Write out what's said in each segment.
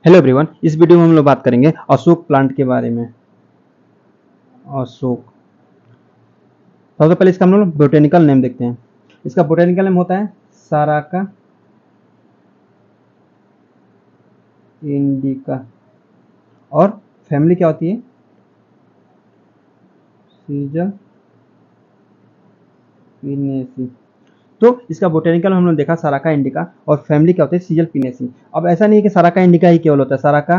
Hello everyone, इस video में हम लोग बात करेंगे अशोक प्लांट के बारे में। अशोक, सबसे पहले इसका हम लोग बोटेनिकल नेम देखते हैं। इसका बोटेनिकल नेम होता है साराका इंडिका और फैमिली क्या होती है, सीजल पिनेसी। तो इसका बोटेनिकल हम लोग देखा साराका इंडिका और फैमिली क्या होती है, सीजल पिनेसी। अब ऐसा नहीं है कि साराका इंडिका ही केवल होता है, साराका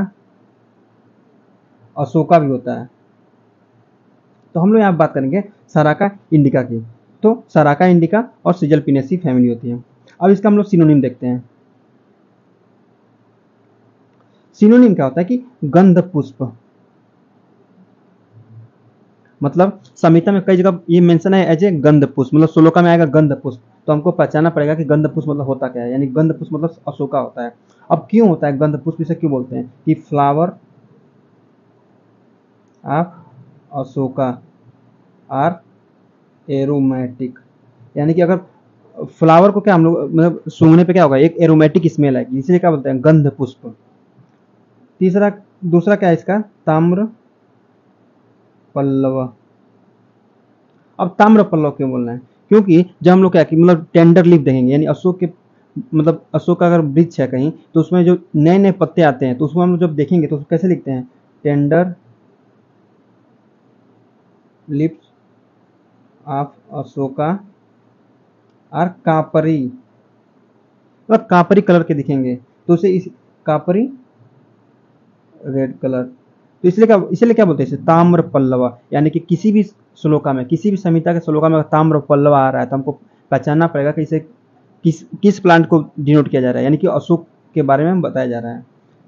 अशोका भी होता है। तो हम लोग यहाँ बात करेंगे साराका इंडिका की। तो साराका इंडिका और सीजल पिनेसी फैमिली होती है। अब इसका हम लोग सिनोनिम देखते हैं। सिनोनिम क्या होता है कि गंध पुष्प, मतलब संहिता में कई जगह ये मेंशन है एज ए गंध पुष्प, मतलब श्लोका में आएगा गंध पुष्प, तो हमको पहचानना पड़ेगा कि गंध पुष्प मतलब होता क्या है। यानी गंध पुष्प मतलब अशोका होता है। अब क्यों होता है गंध पुष्प, इसे क्यों बोलते हैं कि flower of Ashoka are aromatic. यानी कि अगर फ्लावर को क्या हम लोग मतलब सूंघने पे क्या होगा, एक एरोमेटिक स्मेल आएगी, इसलिए क्या बोलते हैं गंध पुष्प। तीसरा, दूसरा क्या है इसका, ताम्र पल्लव। अब ताम्र पल्लव क्यों बोलना है, क्योंकि जब हम लोग क्या कि मतलब टेंडर लीफ देखेंगे, यानी अशोक के मतलब अशोक का अगर वृक्ष है कहीं, तो उसमें जो नए नए पत्ते आते हैं तो उसको हम जब देखेंगे तो कैसे लिखते हैं, टेंडर लिप्स ऑफ अशोका और कापरी, मतलब कापरी कलर के दिखेंगे, तो उसे इस कापरी रेड कलर, तो इसलिए क्या बोलते हैं इसे ताम्र पल्लवा। यानी कि किसी भी श्लोका में, किसी भी संहिता के श्लोका में ताम्र पल्लवा आ रहा है तो हमको पहचानना पड़ेगा कि इसे किस प्लांट को डिनोट किया जा रहा है, यानी कि अशोक के बारे में बताया जा रहा है।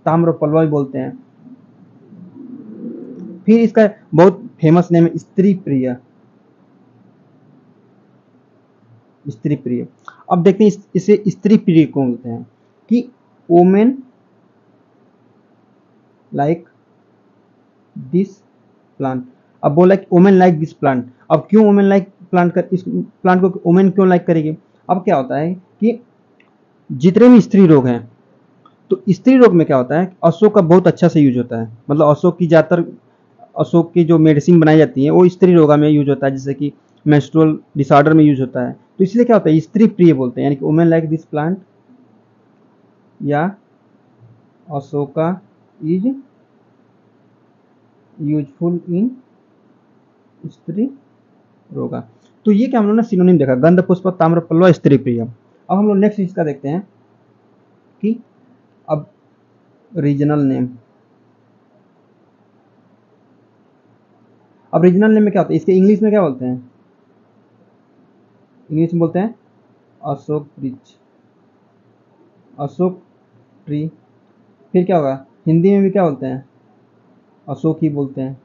ताम्र पल्लवा भी बोलते हैं। फिर इसका बहुत फेमस नेम है स्त्री प्रिय। स्त्री प्रिय, अब देखते हैं इसे स्त्री प्रिय क्यों बोलते हैं कि वोमेन लाइक दिस प्लांट। अब बोला कि वोमेन लाइक दिस प्लांट, अब क्यों वोमेन लाइक प्लांट कर, इस प्लांट को वोमेन क्यों लाइक करेगी। अब क्या होता है कि जितने भी स्त्री रोग हैं, तो स्त्री रोग में क्या होता है, अशोक का बहुत अच्छा से यूज होता है। मतलब अशोक की ज्यादातर, अशोक की जो मेडिसिन बनाई जाती है वो स्त्री रोगा में यूज होता है, जैसे कि मेंस्ट्रुअल डिसऑर्डर में यूज होता है। तो इसलिए क्या होता है स्त्री प्रिय बोलते हैं, यानी कि वुमेन लाइक दिस प्लांट या अशोका इज यूजफुल इन स्त्री रोगा। तो ये क्या हम लोग ने सिनोनिम देखा, गंध पुष्प, ताम्र पल्लव, स्त्री प्रिय। अब हम लोग नेक्स्ट इसका देखते हैं कि अब रीजनल नेम। अब रीजनल नेम में क्या होता है, इसके इंग्लिश में क्या बोलते हैं, इंग्लिश में बोलते हैं अशोक वृक्ष, अशोक ट्री। फिर क्या होगा, हिंदी में भी क्या बोलते हैं, अशोक ही बोलते हैं।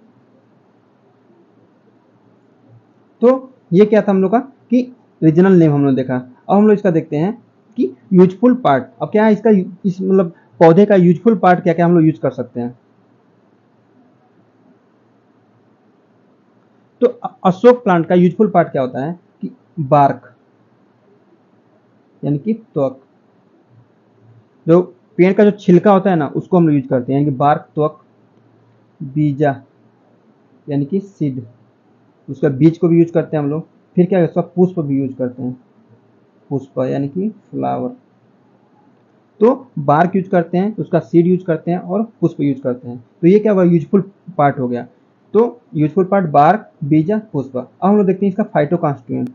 तो ये क्या था हम लोग का कि रीजनल नेम हम लोग देखा। अब हम लोग इसका देखते हैं कि यूजफुल पार्ट। अब क्या है इसका, इस मतलब पौधे का यूजफुल पार्ट क्या क्या हम लोग यूज कर सकते हैं। तो अशोक प्लांट का यूजफुल पार्ट क्या होता है कि बार्क, यानी कि त्वक, जो पेड़ का जो छिलका होता है ना उसको हम लोग यूज करते हैं, यानी कि बार्क, त्वक, बीजा यानी कि सीड, उसका बीज को भी यूज करते हैं हम लोग। फिर क्या है, उसका पुष्प भी यूज करते हैं, पुष्प यानी कि फ्लावर। तो बार्क यूज करते हैं, उसका सीड यूज करते हैं और पुष्प यूज करते हैं। तो ये क्या हुआ, यूजफुल पार्ट हो गया। तो यूजफुल पार्ट बार्क, बीजा, पुष्प। अब हम लोग देखते हैं इसका फाइटो कॉन्स्टिट्यूएंट।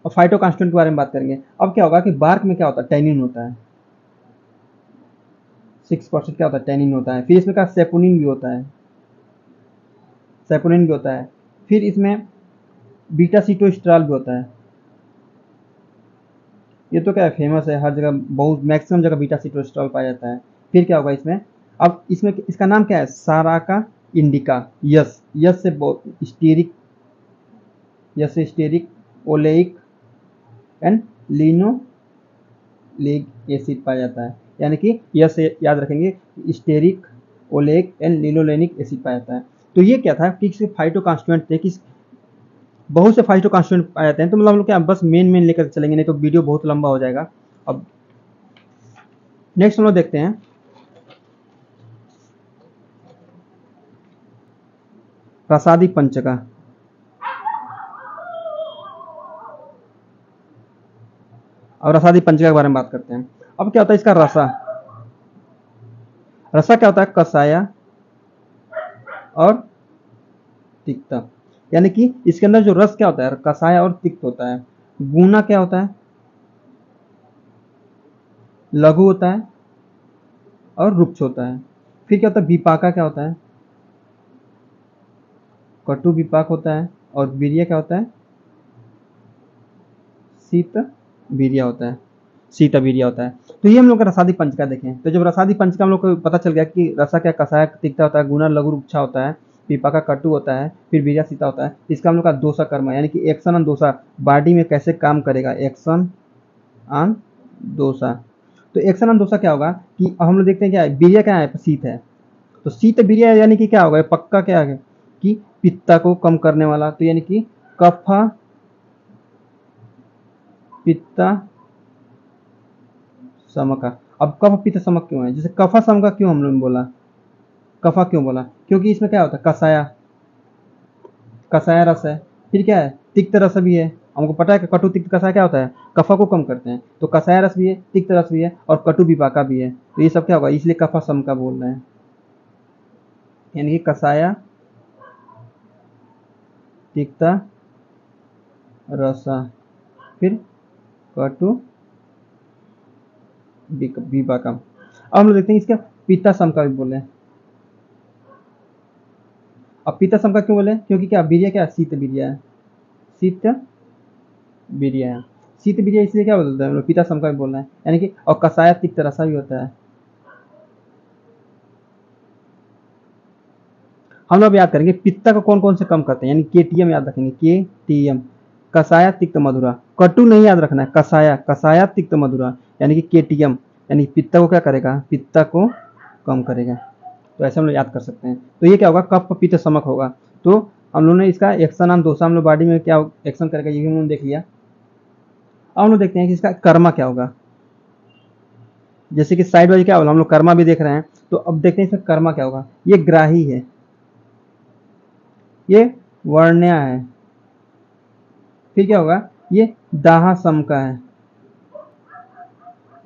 और फाइटो कॉन्स्टिट्यूएंट के बारे में बात करेंगे। अब क्या होगा कि बार्क में क्या होता है, टैनिन होता है, 6% क्या होता है, टैनिन होता है। फिर इसमें क्या, सेपोनिन भी होता है, सेपोनिन भी होता है। फिर इसमें बीटा सीटोस्ट्राल भी होता है। ये तो क्या है, फेमस है, हर जगह बहुत मैक्सिमम जगह बीटा सीटोस्ट्राल पाया जाता है। फिर क्या होगा इसमें, अब इसमें इसका नाम क्या है, साराका इंडिका। यस, यस से स्टीरिक, यस से stearic, oleic and linoleic acid पाया जाता है। यानी कि यस से याद रखेंगे, stearic, oleic and linolenic acid पाया जाता है। तो ये क्या था कि फाइटो कॉन्स्टिट्यूएंट थे कि बहुत से फाइटो कॉन्स्टिट्यूएंट पाए जाते हैं। तो मतलब हम लोग क्या बस मेन लेकर चलेंगे, नहीं तो वीडियो बहुत लंबा हो जाएगा। अब नेक्स्ट हम लोग देखते हैं रसादी पंचका। और रसादी पंचका के बारे में बात करते हैं। अब क्या होता है इसका रसा, रसा क्या होता है, कसाया और तिक्ता, यानी कि इसके अंदर जो रस क्या होता है, कसाया और तिक्त होता है। गुना क्या होता है, लघु होता है और रुक्ष होता है। फिर क्या होता है, विपाका क्या होता है, कटु विपाक होता है। और वीर्य क्या होता है, शीत वीर्य होता है, शीत वीर्य होता है। तो ये हम लोग का रसादी पंचका देखें। तो जब रसादी पंचका हम लोग को पता चल गया कि रसा क्या, कसाया तिक्ता होता है, गुना लघु रुक्षा होता है, विपाका कटु होता है, फिर वीर्य सीता होता है। इसका हम लोग का दोषा कर्म, यानी कि एक्शन एंड दोषा बॉडी में कैसे काम करेगा, एक्शन एंड दोषा। तो एक्शन एंड दोषा क्या होगा कि हम लोग देखते हैं क्या है, वीर्य क्या है, शीत है। तो शीत वीर्य यानी कि क्या होगा, पक्का क्या है कि पित्ता को कम करने वाला। तो यानी कि कफ पित्ता समका। अब कफ पित्त समक क्यों है, जैसे कफा समका क्यों हम लोग ने बोला, कफा क्यों बोला, क्योंकि इसमें क्या होता है, कसाया, कसाया रस है। फिर क्या है, तिक्त रस भी है। हमको पता है कि कटु तिक्त कसाया क्या होता है, कफा को कम करते हैं। तो कसाया रस भी है, तिक्त रस भी है और कटु विपाका भी है। तो ये सब क्या होगा, इसलिए कफा समका बोल रहे हैं, यानी कि कसाया तिक्ता रसा फिर कटु विपाका। अब हम लोग देखते हैं इसका पित्ता समका भी बोले। अब पित्ता समका क्यों बोले, क्योंकि क्या वीर्य क्या, शीत वीर्य है, शीत वीर्य है। शीत वीर्य इसलिए क्या बोलते हैं हम लोग पित्ता समका भी बोल रहे हैं, यानी कि और कसाया तिक्त रसा भी होता है। हम लोग याद करेंगे पित्ता को कौन कौन से कम करते हैं, यानी केटीएम याद रखेंगे, केटीएम, कसाया तिक्त मधुरा। कटु नहीं याद रखना है, कसाया, कसाया तिक्त मधुरा, यानी कि केटीएम, यानी पित्ता को क्या करेगा, पित्ता को कम करेगा। तो ऐसे हम लोग याद कर सकते हैं। तो ये क्या होगा, कफ पित्त समक होगा। तो हम लोगों ने इसका एक्शन एंड दोषा हम लोग बॉडी में क्या एक्शन करेगा ये भी हम लोग देख लिया। अब हम लोग देखते हैं कि इसका कर्मा क्या होगा। जैसे कि साइड वाइज क्या होगा, हम लोग कर्मा भी देख रहे हैं। तो अब देखते हैं इसका कर्मा क्या होगा। ये ग्राही है, ये वर्ण्या है, फिर क्या होगा, ये दाह सम का है।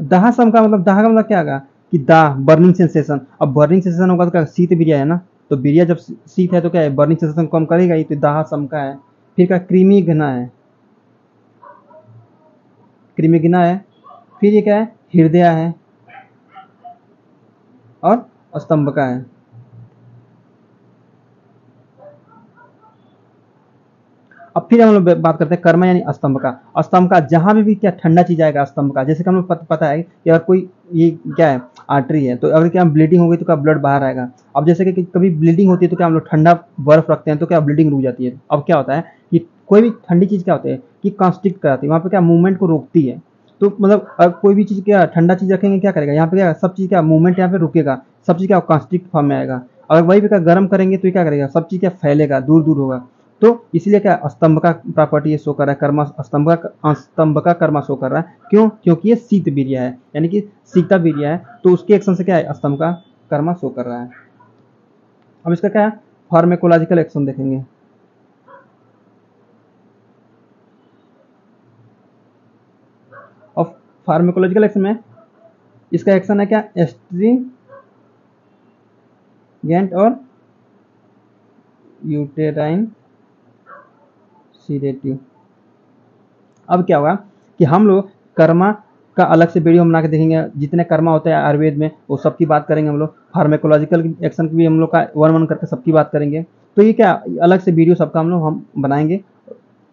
दाह सम का मतलब, दाह का मतलब क्या होगा कि दाह बर्निंग सेंसेशन। अब बर्निंग सेंसेशन होगा तो क्या, शीत वीर्य है ना, तो वीर्य जब शीत है तो क्या है, बर्निंग सेंसेशन कम करेगा ही। तो दाह सम का है। फिर क्या, क्रीमी घना है, क्रीमी घना है। फिर ये क्या है, हृदय है और स्तंभ का है। अब फिर हम लोग बात करते हैं कर्म यानी स्तंभ का। स्तंभ का जहां भी क्या ठंडा चीज आएगा स्तंभ का, जैसे कि हम लोग पता है कि अगर कोई ये क्या है, आर्टरी है, तो अगर क्या ब्लीडिंग हो गई तो क्या ब्लड बाहर आएगा। अब जैसे कि कभी ब्लीडिंग होती है तो क्या हम लोग ठंडा बर्फ रखते हैं तो क्या ब्लीडिंग रुक जाती है। अब क्या होता है कि कोई भी ठंडी चीज क्या होती है कि कॉन्स्ट्रिक्ट कराती है, वहां पे क्या मूवमेंट को रोकती है। तो मतलब अगर कोई भी चीज क्या ठंडा चीज रखेंगे क्या करेगा, यहाँ पे क्या सब चीज क्या मूवमेंट यहाँ पे रुकेगा, सब चीज क्या कॉन्स्ट्रिक्ट फॉर्म में आएगा। अगर वही पे क्या गर्म करेंगे तो क्या करेगा, सब चीज क्या फैलेगा, दूर दूर होगा। तो इसलिए क्या स्तंभ का प्रॉपर्टी ये शो कर रहा है, कर्मा स्तंभ का कर्मा शो कर रहा है। क्यों, क्योंकि ये शीत वीर्य है, यानी कि शीता वीर्य है। तो उसके एक्शन से क्या है, स्तंभ का कर्मा शो कर रहा है। अब इसका क्या है, फार्मेकोलॉजिकल एक्शन देखेंगे। और फार्मेकोलॉजिकल एक्शन में इसका एक्शन है क्या, एस्ट्रीगेंट और यूटेराइन सीडेटिव। अब क्या होगा कि हम लोग कर्मा का अलग से वीडियो बना के देखेंगे, जितने कर्मा होते हैं आयुर्वेद में वो सबकी बात करेंगे हम लोग। फार्मेकोलॉजिकल एक्शन की भी हम लोग का वन वन करके सबकी बात करेंगे। तो ये क्या अलग से वीडियो सबका हम बनाएंगे।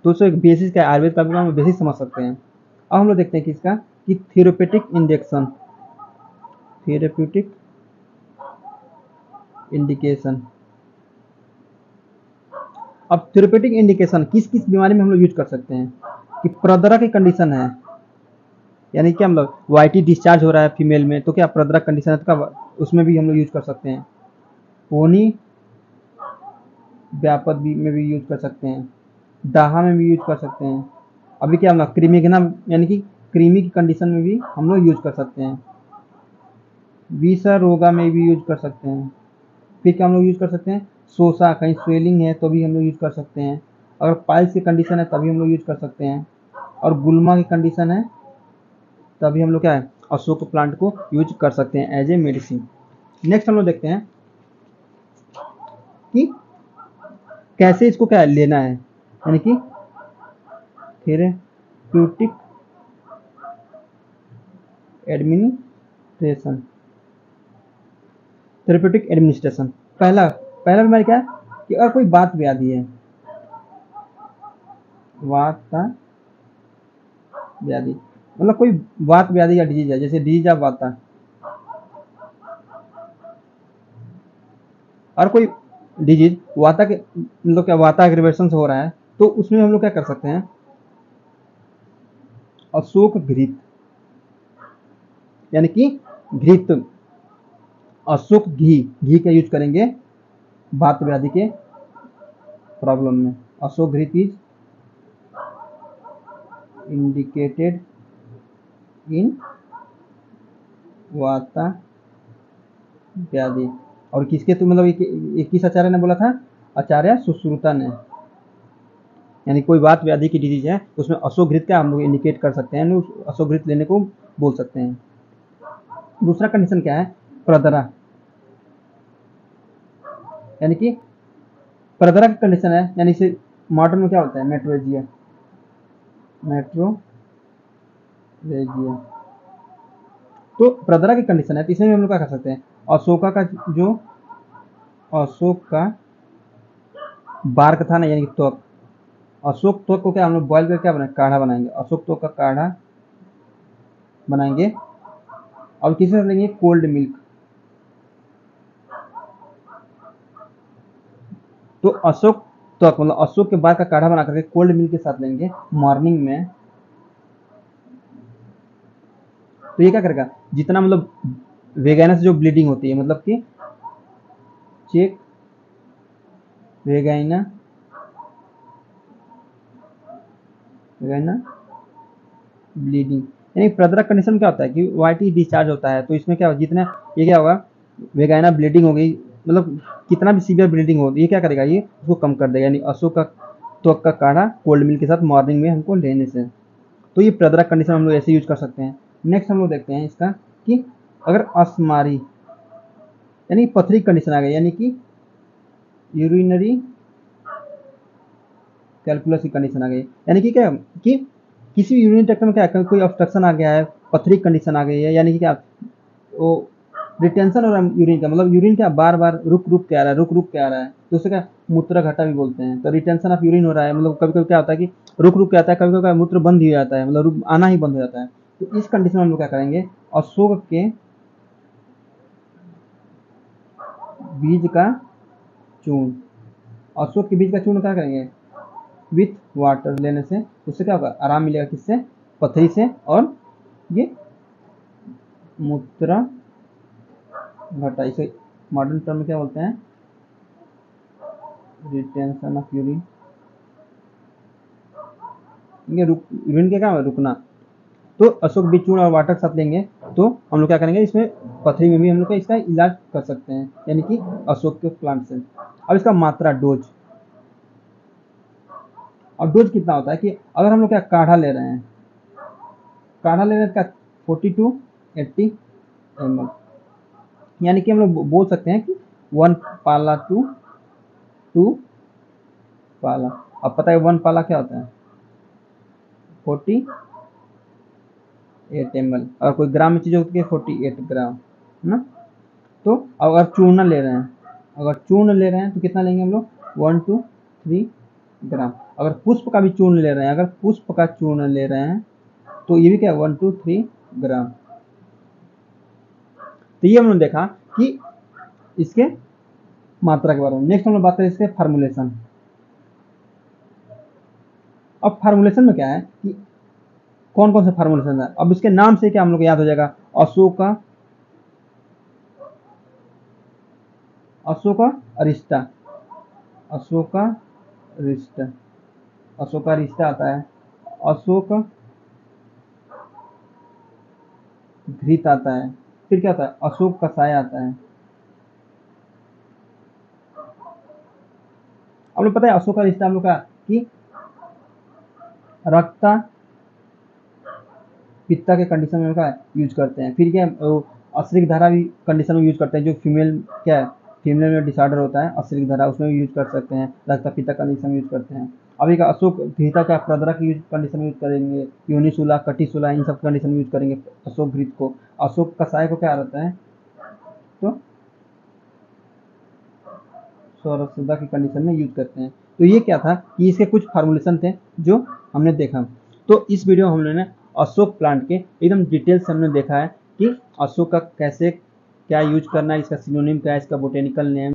तो उससे एक बेसिस क्या आयुर्वेद का भी हम बेसिस समझ सकते हैं। अब हम लोग देखते हैं कि इसका कि थेरेप्यूटिक इंजेक्शन, थेरेप्यूटिक इंडिकेशन। अब थेरेप्यूटिक इंडिकेशन किस किस बीमारी में हम लोग यूज कर सकते हैं, कि प्रदरा की कंडीशन है, यानी क्या मतलब वाईटी डिस्चार्ज हो रहा है फीमेल में, तो क्या प्रदरा कंडीशन है तो उसमें भी हम लोग यूज कर सकते हैं। पोनी व्यापद में भी यूज कर सकते हैं। दाहा में भी यूज कर सकते हैं। अभी क्या हम लोग क्रीमिग्ना यानी कि क्रीमी की कंडीशन में भी हम लोग यूज कर सकते हैं। विषारोगा में भी यूज कर सकते हैं। फिर क्या हम लोग यूज कर सकते हैं, शोषा, कहीं स्वेलिंग है तो भी हम लोग यूज कर सकते हैं। अगर पाइल्स की कंडीशन है तभी हम लोग यूज कर सकते हैं। और गुल्मा की कंडीशन है तभी हम लोग क्या है, अशोक प्लांट को यूज कर सकते हैं एज ए मेडिसिन। नेक्स्ट हम लोग देखते हैं कि कैसे इसको क्या लेना है, यानी कि थेरेप्यूटिक एडमिनिस्ट्रेशन। थेरेप्यूटिक एडमिनिस्ट्रेशन पहला पहला बीमारी क्या है कि अगर कोई वात व्याधि है, वात व्याधि मतलब कोई वात व्याधि या डिजीज है, जैसे डिजीज ऑफ वाता, और कोई डिजीज वाता के मतलब क्या वाता एग्रीवेशन से हो रहा है, तो उसमें हम लोग क्या कर सकते हैं, अशोक घृत यानी कि घृत, अशोक घी का यूज करेंगे वात व्याधि के प्रॉब्लम में। अशोक घृत इज इंडिकेटेड इन वाता व्याधि। और किसके तो मतलब किस आचार्य ने बोला था, आचार्य सुश्रुता ने। यानी कोई वात व्याधि की डिजीज है तो उसमें अशोक घृत का हम लोग इंडिकेट कर सकते हैं, उस अशोक घृत लेने को बोल सकते हैं। दूसरा कंडीशन क्या है, प्रदरा, यानी कि प्रदरा की कंडीशन है, यानी इसे मॉडर्न में क्या होता है, मेट्रोरेजिया, मेट्रोरेजिया। तो प्रदरा की कंडीशन है तो इसमें हम लोग क्या कर सकते हैं, अशोका का जो अशोक का बार्क था ना, यानी कि त्वक, अशोक त्वक को क्या हम लोग बॉइल करके क्या बनाएंगे, काढ़ा बनाएंगे, अशोक त्वक का काढ़ा बनाएंगे। और किसी से लेंगे, कोल्ड मिल्क। तो अशोक त्वक मतलब अशोक के बार का काढ़ा बना करके कोल्ड मिल्क के साथ लेंगे मॉर्निंग में, तो ये क्या करेगा, जितना मतलब वेगाइना से जो ब्लीडिंग होती है, मतलब कि चेक वेगाइना, वेगाइना ब्लीडिंग, यानी प्रदरा कंडीशन क्या होता है कि वाइटी डिस्चार्ज होता है, तो इसमें क्या जितना ये क्या होगा, वेगाइना ब्लीडिंग हो गई, मतलब कितना भी सीवियर ब्लीडिंग हो ये क्या करेगा, ये उसको कम कर देगा। यानी अशोक का त्वक का काढ़ा कोल्ड मिल्क के साथ मॉर्निंग में हमको लेने से, तो ये प्रदरा कंडीशन हम लोग ऐसे यूज कर सकते हैं। नेक्स्ट हम लोग देखते हैं इसका कि अगर अस्मारी यानी पथरी कंडीशन आ गई, यानी कि यूरिनरी कैलकुलस की कंडीशन आ गई, यानी कि क्या कि किसी भी यूरिन ट्रैक्ट में क्या कोई ऑब्स्ट्रक्शन आ गया है, पथरी कंडीशन आ गई है, यानी कि क्या वो रिटेंशन हो रहा है यूरिन का, मतलब यूरिन क्या बार बार रुक रुक के आ रहा है, रुक रुक के आ रहा है, तो उसे क्या मूत्र घटा भी बोलते हैं। तो रिटेंशन ऑफ यूरिन हो रहा है, मतलब कभी कभी क्या होता है कि रुक रुक के आता है, कभी कभी मूत्र बंद ही हो जाता है, मतलब आना ही बंद हो जाता है। तो इस कंडीशन में हम लोग क्या करेंगे, अशोक के बीज का चूर्ण, अशोक के बीज का चूर्ण क्या करेंगे विथ वाटर लेने से, उससे क्या होगा, आराम मिलेगा, किससे, पथरी से, और ये मूत्र घटा, इसे मॉडर्न टर्म में क्या बोलते हैं, रिटेंशन ऑफ यूरिन, यूरिन के क्या रुकना। तो अशोक बीज चूर्ण और वाटर के साथ लेंगे तो हम लोग क्या करेंगे, इसमें पथरी में भी हम लोग इसका इलाज कर सकते हैं, यानी कि अशोक के प्लांट से। अब इसका मात्रा डोज, अब डोज कितना होता है कि अगर हम लोग क्या काढ़ा ले रहे हैं, काढ़ा ले रहे हैं क्या 40 to 80 ml, यानी कि हम लोग बोल सकते हैं कि 1 पाला टू 2 पाला। अब पता है 1 पाला क्या होता है, 48 ml, और कोई ग्राम में चीज होती है 48 ग्राम, है ना। तो अगर चूर्ण ले रहे हैं, अगर चूर्ण ले रहे हैं तो कितना लेंगे हम लोग, 1 to 3 ग्राम। अगर पुष्प का भी चूर्ण ले रहे हैं, अगर पुष्प का चूर्ण ले रहे हैं तो ये भी क्या 1 to 3 ग्राम। तो ये हमने देखा कि इसके मात्रा के बारे में। नेक्स्ट हम लोग बात करें इसके फार्मूलेशन। अब फार्मूलेशन में क्या है कि कौन कौन से फार्मूलेशन है, अब इसके नाम से क्या हम लोग याद हो जाएगा, अशोका, अशोका अरिस्टा, अशोका अरिस्टा, अशोक का रिश्ता आता है, अशोक घृत आता है, फिर क्या आता है, अशोक कषाय आता है। आप लोग पता है अशोक का रिश्ता हम लोग का कि रक्ता पित्ता के कंडीशन में का यूज करते हैं। फिर क्या अश्रिक धारा भी कंडीशन में यूज करते हैं, जो फीमेल क्या है, फीमेल में डिसऑर्डर होता है अश्रिक धारा, उसमें भी यूज कर सकते हैं, रक्ता पित्ता कंडीशन में यूज करते हैं। अभी का अशोक घृता का प्रदरा की कंडीशन में यूज करेंगे, योनिशूला कटिशूला इन सब कंडीशन में यूज करेंगे अशोक घृत को। अशोक कषाय को क्या रहता है, तो स्वरसुदा की कंडीशन में यूज करते हैं। तो ये क्या था कि इसके कुछ फार्मूलेशन थे जो हमने देखा। तो इस वीडियो में हमने अशोक प्लांट के एकदम डिटेल से हमने देखा है कि अशोक का कैसे क्या यूज करना है, इसका सिनोनिम क्या है, इसका बोटेनिकल नेम